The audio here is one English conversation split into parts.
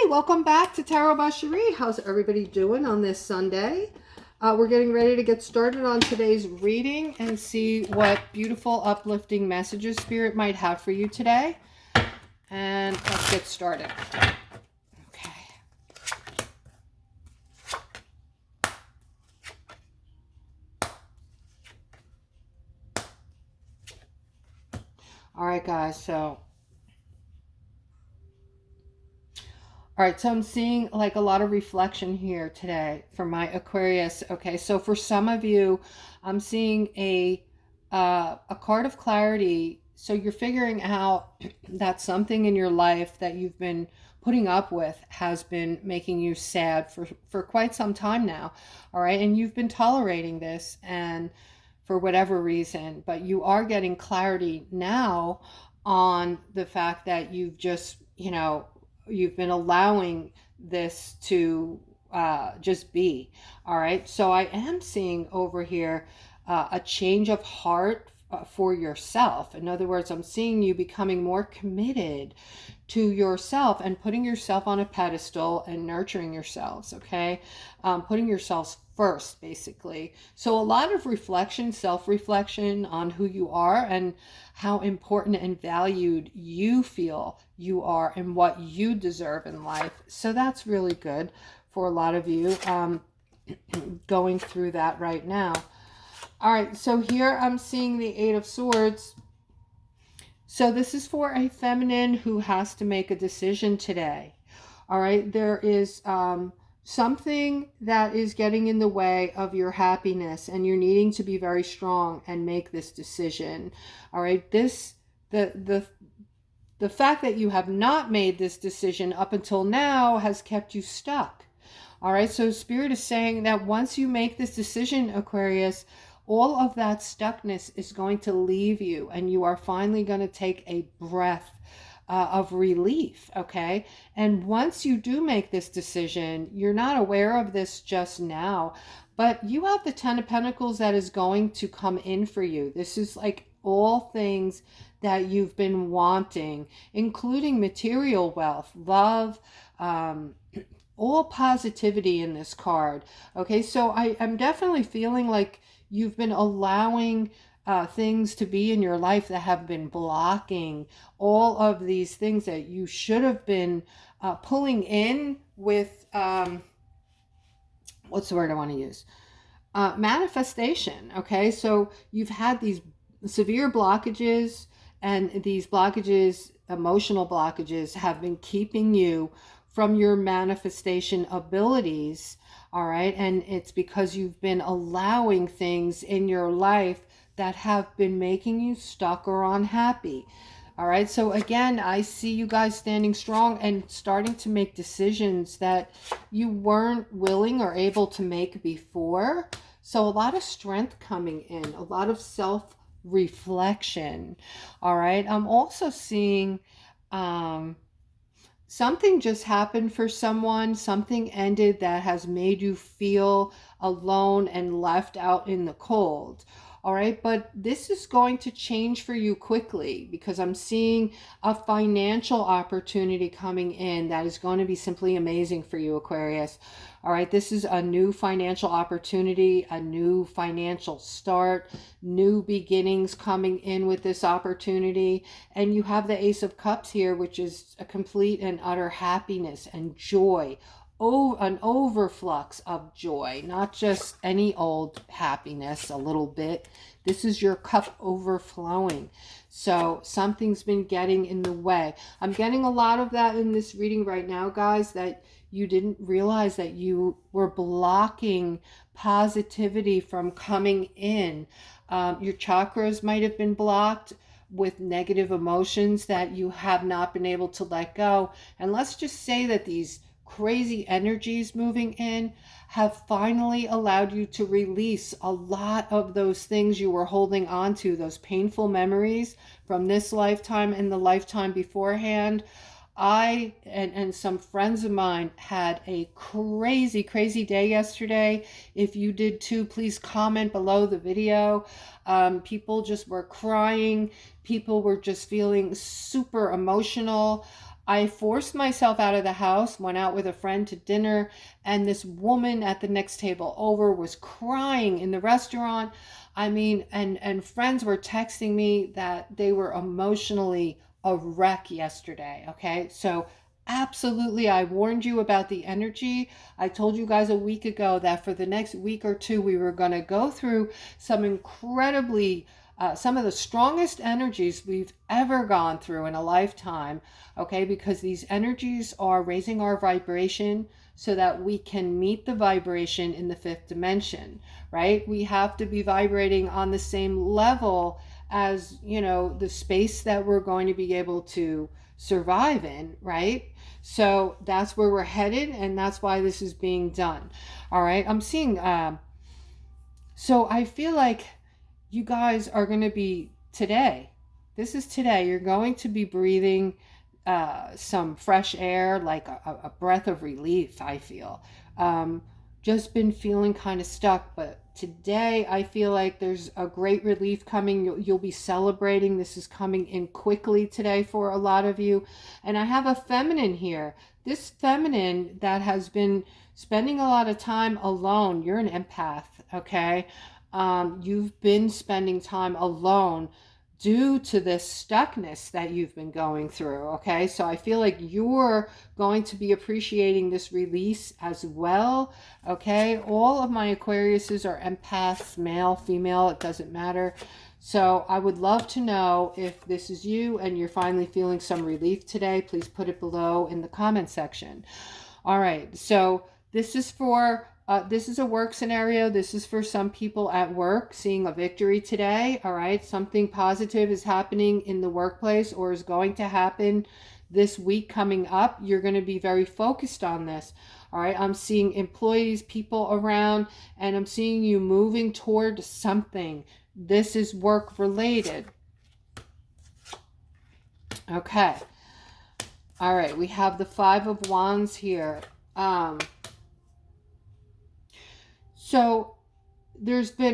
Welcome back to Tarot by Cherie. How's everybody doing on this Sunday? We're getting ready to get started on today's reading and see what beautiful, uplifting messages Spirit might have for you today. And let's get started. Okay. All right, guys, so I'm seeing like a lot of reflection here today for my Aquarius. Okay, so for some of you, I'm seeing a card of clarity. So you're figuring out that something in your life that you've been putting up with has been making you sad for quite some time now. All right, and you've been tolerating this and for whatever reason, but you are getting clarity now on the fact that you've just, you've been allowing this to just be. All right. So I am seeing over here a change of heart for yourself. In other words, I'm seeing you becoming more committed to yourself and putting yourself on a pedestal and nurturing yourselves. Okay. Putting yourselves first, basically. So a lot of reflection, self-reflection on who you are and how important and valued you feel you are and what you deserve in life. So that's really good for a lot of you going through that right now. All right, so here I'm seeing the Eight of Swords. So this is for a feminine who has to make a decision today. All right, there is something that is getting in the way of your happiness and you're needing to be very strong and make this decision. All right, the fact that you have not made this decision up until now has kept you stuck. All right, so Spirit is saying that once you make this decision, Aquarius, all of that stuckness is going to leave you and you are finally going to take a breath of relief, okay? And once you do make this decision, you're not aware of this just now, but you have the Ten of Pentacles that is going to come in for you. This is like all things that you've been wanting, including material wealth, love, all positivity in this card. Okay, so I'm definitely feeling like you've been allowing things to be in your life that have been blocking all of these things that you should have been pulling in with, what's the word I want to use? Manifestation, okay? So you've had these severe blockages, and these blockages, emotional blockages, have been keeping you from your manifestation abilities, all right? And it's because you've been allowing things in your life that have been making you stuck or unhappy. All right, so again, I see you guys standing strong and starting to make decisions that you weren't willing or able to make before. So a lot of strength coming in, a lot of self-reflection. All right, I'm also seeing something just happened for someone, something ended that has made you feel alone and left out in the cold. All right, but this is going to change for you quickly because I'm seeing a financial opportunity coming in that is going to be simply amazing for you, Aquarius. All right, this is a new financial opportunity, a new financial start, new beginnings coming in with this opportunity. And you have the Ace of Cups here, which is a complete and utter happiness and joy. Oh, an overflux of joy, not just any old happiness, a little bit. This is your cup overflowing. So something's been getting in the way. I'm getting a lot of that in this reading right now, guys, that you didn't realize that you were blocking positivity from coming in. Your chakras might have been blocked with negative emotions that you have not been able to let go. And let's just say that these crazy energies moving in have finally allowed you to release a lot of those things you were holding on to, those painful memories from this lifetime and the lifetime beforehand. I and some friends of mine had a crazy day yesterday. If you did too, please comment below the video. People just were crying. People were just feeling super emotional. I forced myself out of the house, went out with a friend to dinner, and this woman at the next table over was crying in the restaurant. I mean, and friends were texting me that they were emotionally a wreck yesterday. Okay, so absolutely, I warned you about the energy. I told you guys a week ago that for the next week or two, we were going to go through some incredibly some of the strongest energies we've ever gone through in a lifetime, okay? Because these energies are raising our vibration so that we can meet the vibration in the fifth dimension, right? We have to be vibrating on the same level as, you know, the space that we're going to be able to survive in, right? So that's where we're headed, and that's why this is being done. All right, I'm seeing, so I feel like you guys are going to be today. This is today. You're going to be breathing some fresh air, like a breath of relief, I feel. Just been feeling kind of stuck, but today I feel like there's a great relief coming. You'll be celebrating. This is coming in quickly today for a lot of you. And I have a feminine here. This feminine that has been spending a lot of time alone. You're an empath, okay? You've been spending time alone due to this stuckness that you've been going through. Okay, so I feel like you're going to be appreciating this release as well. Okay, all of my Aquariuses are empaths, male, female, it doesn't matter. So I would love to know if this is you and you're finally feeling some relief today. Please put it below in the comment section. All right, so this is for this is a work scenario. This is for some people at work seeing a victory today. All right. Something positive is happening in the workplace or is going to happen this week coming up. You're going to be very focused on this. All right. I'm seeing employees, people around, and I'm seeing you moving toward something. This is work related. Okay. All right. We have the Five of Wands here. So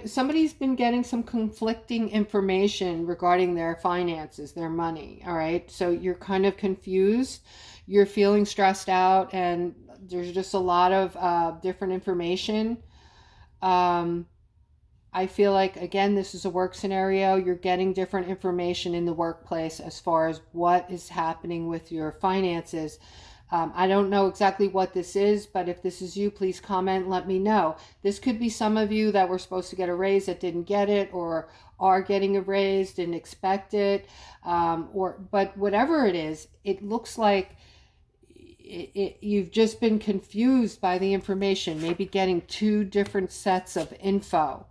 somebody's been getting some conflicting information regarding their finances, their money, all right? So you're kind of confused, you're feeling stressed out, and there's just a lot of different information. I feel like, again, this is a work scenario. You're getting different information in the workplace as far as what is happening with your finances. I don't know exactly what this is, but if this is you, please comment, let me know. This could be some of you that were supposed to get a raise that didn't get it, or are getting a raise, didn't expect it, but whatever it is, it looks like you've just been confused by the information, maybe getting two different sets of info,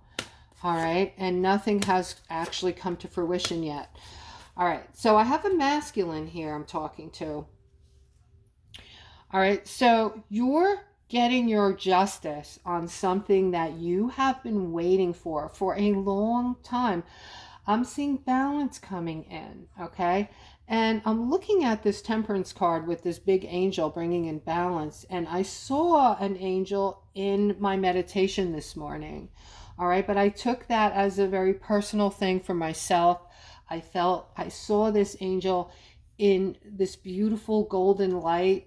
all right, and nothing has actually come to fruition yet. All right, so I have a masculine here I'm talking to. All right, so you're getting your justice on something that you have been waiting for a long time. I'm seeing balance coming in, okay? And I'm looking at this Temperance card with this big angel bringing in balance, and I saw an angel in my meditation this morning, all right? But I took that as a very personal thing for myself. I saw this angel in this beautiful golden light,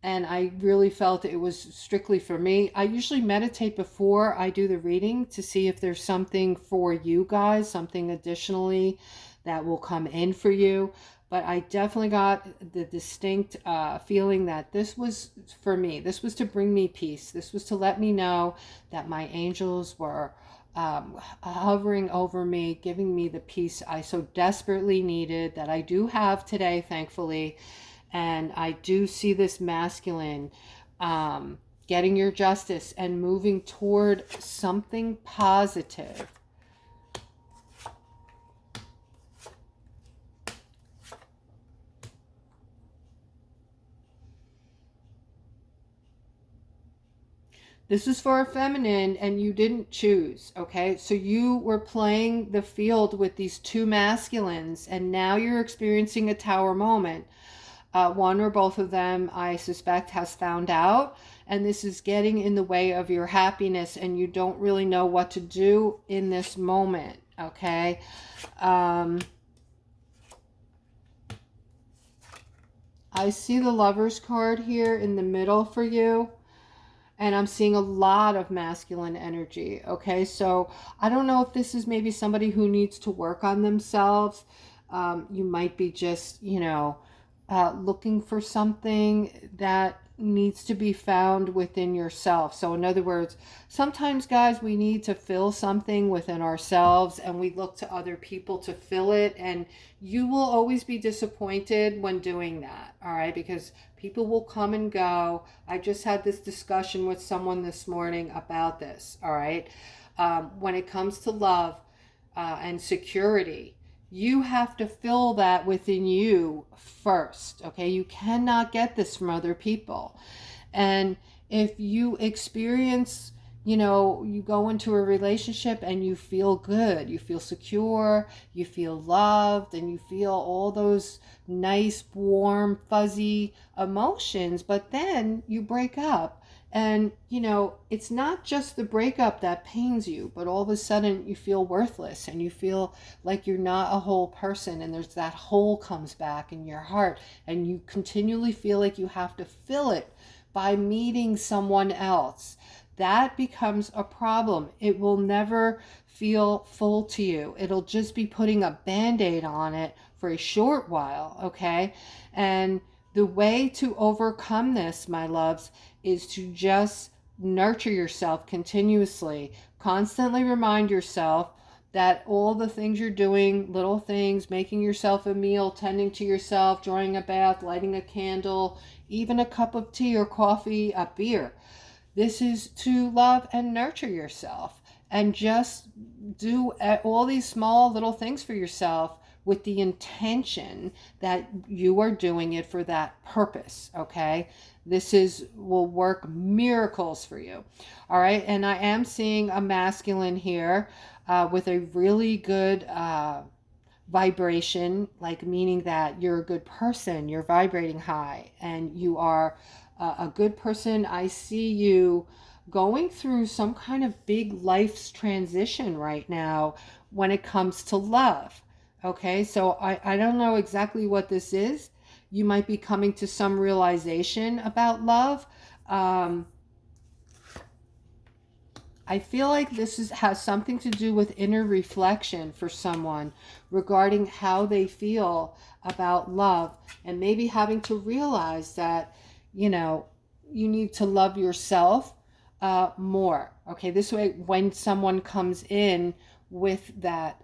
and I really felt it was strictly for me. I usually meditate before I do the reading to see if there's something for you guys, something additionally that will come in for you. But I definitely got the distinct feeling that this was for me. This was to bring me peace. This was to let me know that my angels were hovering over me, giving me the peace I so desperately needed, that I do have today, thankfully. And I do see this masculine getting your justice and moving toward something positive. This is for a feminine, and you didn't choose, okay? So you were playing the field with these two masculines, and now you're experiencing a tower moment. One or both of them, I suspect, has found out, and this is getting in the way of your happiness, and you don't really know what to do in this moment, okay? I see the Lovers card here in the middle for you. And I'm seeing a lot of masculine energy. Okay, so I don't know if this is maybe somebody who needs to work on themselves. You might be just, looking for something that needs to be found within yourself. So, in other words, sometimes, guys, we need to fill something within ourselves and we look to other people to fill it. And you will always be disappointed when doing that. All right, because people will come and go. I just had this discussion with someone this morning about this. All right, when it comes to love and security, you have to fill that within you first. Okay, you cannot get this from other people. And if you experience, you go into a relationship and you feel good, you feel secure, you feel loved, and you feel all those nice, warm, fuzzy emotions, but then you break up. And, it's not just the breakup that pains you, but all of a sudden you feel worthless and you feel like you're not a whole person. And there's that hole comes back in your heart and you continually feel like you have to fill it by meeting someone else. That becomes a problem. It will never feel full to you. It'll just be putting a band-aid on it for a short while, okay? And the way to overcome this, my loves, is to just nurture yourself continuously. Constantly remind yourself that all the things you're doing, little things, making yourself a meal, tending to yourself, drawing a bath, lighting a candle, even a cup of tea or coffee, a beer. This is to love and nurture yourself and just do all these small little things for yourself with the intention that you are doing it for that purpose, okay? Will work miracles for you. All right, and I am seeing a masculine here with a really good vibration, like meaning that you're a good person, you're vibrating high, and you are a good person. I see you going through some kind of big life's transition right now when it comes to love. Okay, so I don't know exactly what this is. You might be coming to some realization about love. I feel like has something to do with inner reflection for someone regarding how they feel about love, and maybe having to realize that, you need to love yourself more. Okay, this way, when someone comes in with that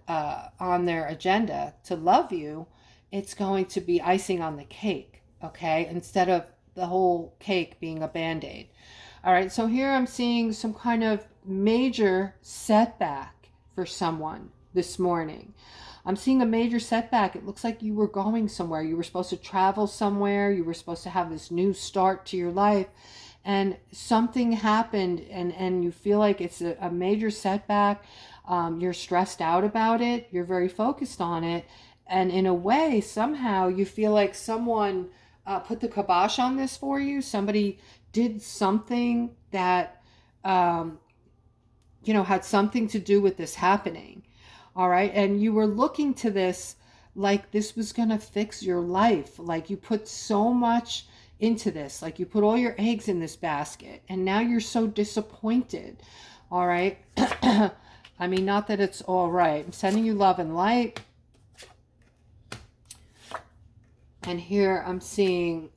on their agenda to love you, it's going to be icing on the cake, okay, instead of the whole cake being a band-aid. All right, so here I'm seeing some kind of major setback for someone this morning. I'm seeing a major setback. It looks like you were going somewhere. You were supposed to travel somewhere. You were supposed to have this new start to your life. And something happened and you feel like it's a major setback. You're stressed out about it. You're very focused on it. And in a way, somehow you feel like someone put the kibosh on this for you. Somebody did something that, had something to do with this happening. All right. And you were looking to this like this was going to fix your life. Like you put so much into this, like you put all your eggs in this basket, and now you're so disappointed. All right. I mean, not that it's all right. I'm sending you love and light. And here I'm seeing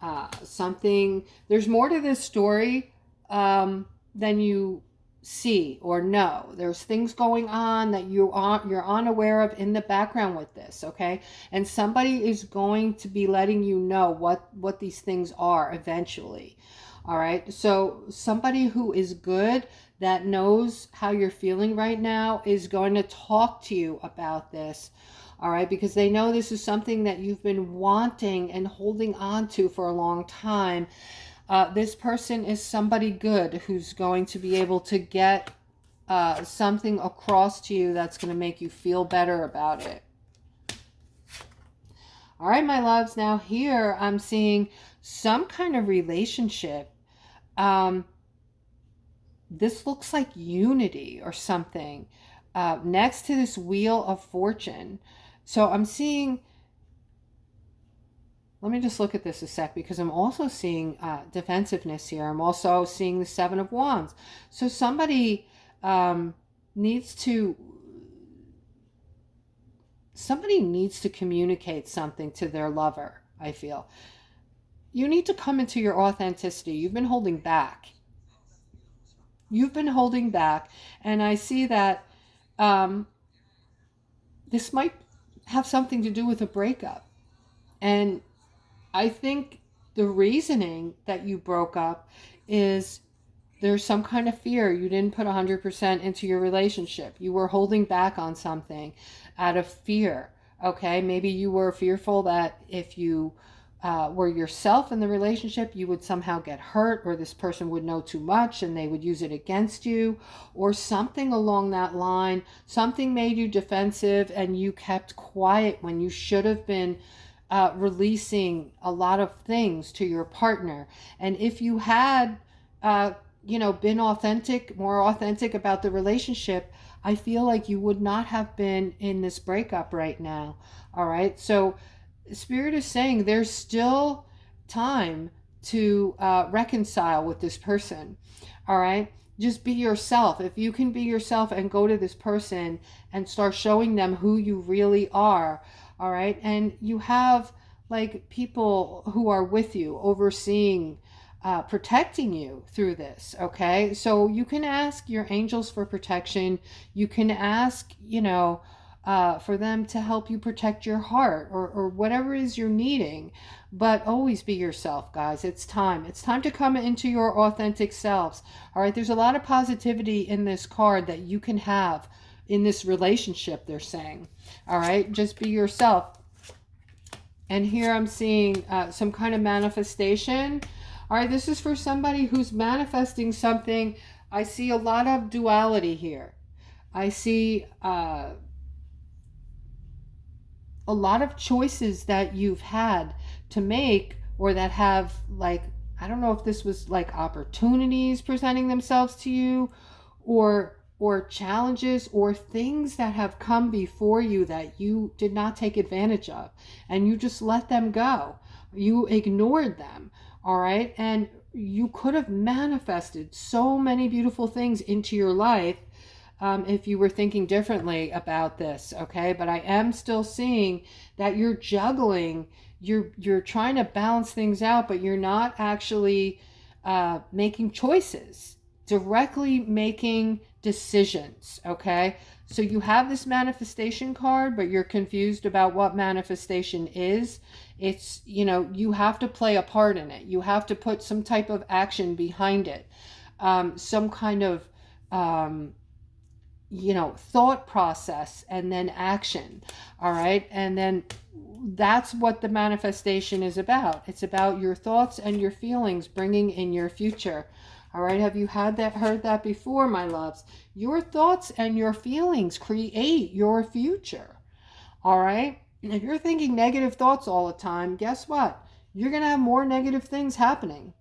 something. There's more to this story than you see or know. There's things going on that you're unaware of in the background with this, okay? And somebody is going to be letting you know what these things are eventually. All right? So somebody who is good, that knows how you're feeling right now, is going to talk to you about this. All right, because they know this is something that you've been wanting and holding on to for a long time. This person is somebody good who's going to be able to get something across to you that's going to make you feel better about it. All right, my loves. Now here I'm seeing some kind of relationship. This looks like unity or something next to this Wheel of Fortune. So I'm seeing let me just look at this a sec, because I'm also seeing defensiveness here. I'm also seeing the Seven of Wands. So somebody um, needs to somebody needs to communicate something to their lover, I feel. You need to come into your authenticity. You've been holding back. You've been holding back. And I see that um, this might have something to do with a breakup. And I think the reasoning that you broke up is there's some kind of fear. You didn't put 100% into your relationship. You were holding back on something out of fear. Okay, maybe you were fearful that if you were yourself in the relationship, you would somehow get hurt, or this person would know too much and they would use it against you, or something along that line. Something made you defensive and you kept quiet when you should have been releasing a lot of things to your partner. And if you had, been authentic, more authentic about the relationship, I feel like you would not have been in this breakup right now. All right. So Spirit is saying there's still time to reconcile with this person. All right. Just be yourself. If you can be yourself and go to this person and start showing them who you really are. All right. And you have like people who are with you, overseeing, protecting you through this. Okay. So you can ask your angels for protection. You can ask, for them to help you protect your heart, or whatever it is you're needing. But always be yourself, guys. It's time. It's time to come into your authentic selves. All right. There's a lot of positivity in this card that you can have in this relationship, they're saying. All right. Just be yourself. And here I'm seeing some kind of manifestation. All right. This is for somebody who's manifesting something. I see a lot of duality here. I see a lot of choices that you've had to make, or that have, like, I don't know if this was like opportunities presenting themselves to you, or challenges, or things that have come before you that you did not take advantage of, and you just let them go. You ignored them. All right. And you could have manifested so many beautiful things into your life if you were thinking differently about this. Okay. But I am still seeing that you're juggling. You're trying to balance things out, but you're not actually making choices, directly making decisions. Okay. So you have this manifestation card, but you're confused about what manifestation is. It's, you have to play a part in it. You have to put some type of action behind it. Some kind of, thought process, and then action. All right. And then that's what the manifestation is about. It's about your thoughts and your feelings bringing in your future. All right. Have you heard that before, my loves? Your thoughts and your feelings create your future. All right. And if you're thinking negative thoughts all the time, guess what? You're going to have more negative things happening.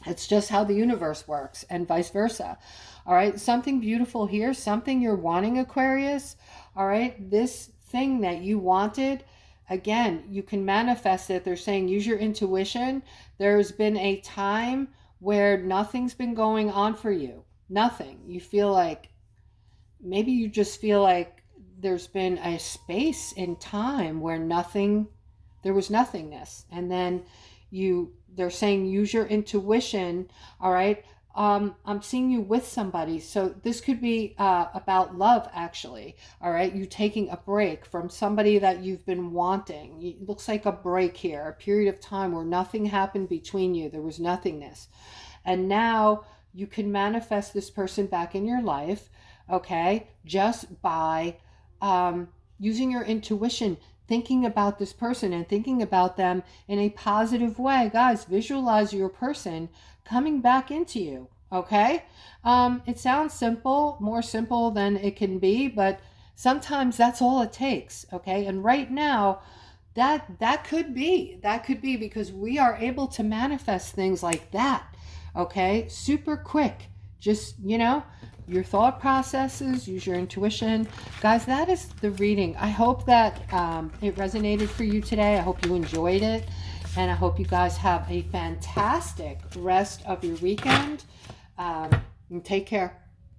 It's just how the universe works, and vice versa. All right. Something beautiful here, something you're wanting, Aquarius. All right. This thing that you wanted, again, you can manifest it. They're saying use your intuition. There's been a time where nothing's been going on for you. Nothing. You feel like, maybe you just feel like there's been a space in time where there was nothingness. And then they're saying use your intuition. All right. I'm seeing you with somebody. So this could be about love, actually. All right. You taking a break from somebody that you've been wanting. It looks like a break here, a period of time where nothing happened between you. There was nothingness. And now you can manifest this person back in your life. Okay. Just by using your intuition, thinking about this person and thinking about them in a positive way. Guys, visualize your person coming back into you. Okay. It sounds simple, more simple than it can be, but sometimes that's all it takes. Okay. And right now, that could be because we are able to manifest things like that. Okay. Super quick. just, you know, your thought processes, use your intuition. Guys, that is the reading. I hope that it resonated for you today. I hope you enjoyed it. And I hope you guys have a fantastic rest of your weekend. And take care.